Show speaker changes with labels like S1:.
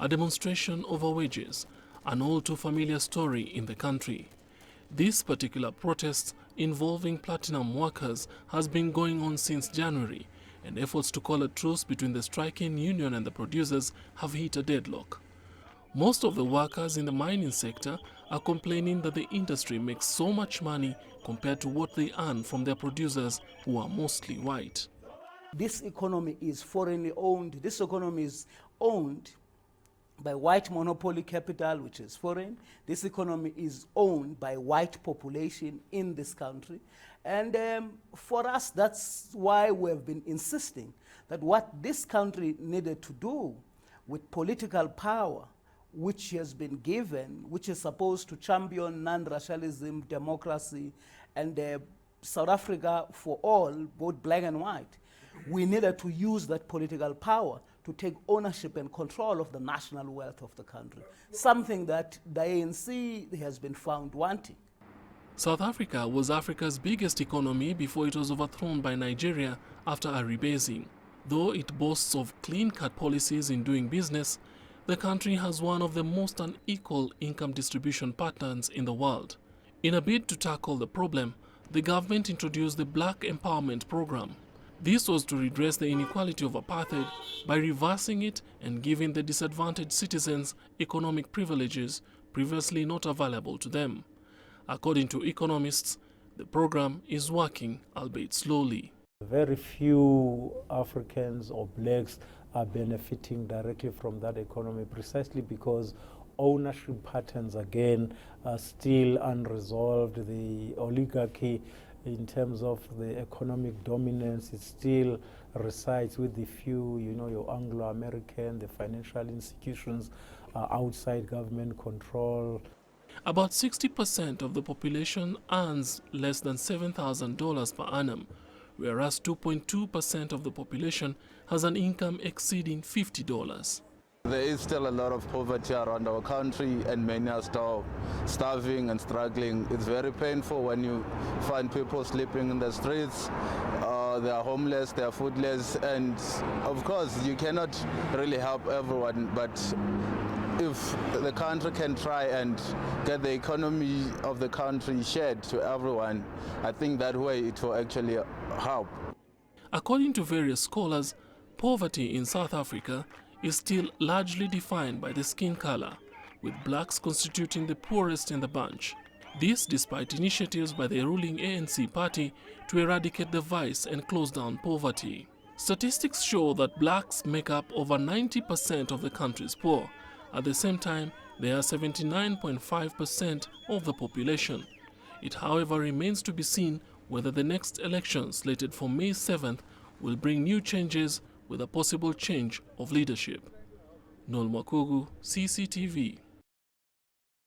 S1: a demonstration over wages, an all too familiar story in the country. This particular protest involving platinum workers has been going on since January, and efforts to call a truce between the striking union and the producers have hit a deadlock. Most of the workers in the mining sector are complaining that the industry makes so much money compared to what they earn from their producers, who are mostly white.
S2: This economy is foreignly owned. This economy is owned by white monopoly capital, which is foreign. This economy is owned by white population in this country. And for us, that's why we have been insisting that what this country needed to do with political power, which has been given, which is supposed to champion non-racialism, democracy, and South Africa for all, both black and white, we needed to use that political power to take ownership and control of the national wealth of the country, something that the ANC has been found wanting.
S1: South Africa was Africa's biggest economy before it was overthrown by Nigeria after a rebasing. Though it boasts of clean-cut policies in doing business, the country has one of the most unequal income distribution patterns in the world. In a bid to tackle the problem, the government introduced the Black Empowerment Program. This was to redress the inequality of apartheid by reversing it and giving the disadvantaged citizens economic privileges previously not available to them. According to economists, the program is working, albeit slowly.
S3: Very few Africans or blacks are benefiting directly from that economy, precisely because ownership patterns, again, are still unresolved. The oligarchy, in terms of the economic dominance, it still resides with the few, your Anglo-American, the financial institutions outside government control.
S1: About 60% of the population earns less than $7,000 per annum, whereas 2.2% of the population has an income exceeding $50.
S4: There is still a lot of poverty around our country, and many are still starving and struggling. It's very painful when you find people sleeping in the streets. They are homeless, they are foodless, and of course you cannot really help everyone, but if the country can try and get the economy of the country shared to everyone, I think that way it will actually help.
S1: According to various scholars, poverty in South Africa is still largely defined by the skin color, with blacks constituting the poorest in the bunch. This despite initiatives by the ruling ANC party to eradicate the vice and close down poverty. Statistics show that blacks make up over 90% of the country's poor. At the same time, they are 79.5% of the population. It, however, remains to be seen whether the next election, slated for May 7th, will bring new changes with a possible change of leadership. Nolmakugu, CCTV.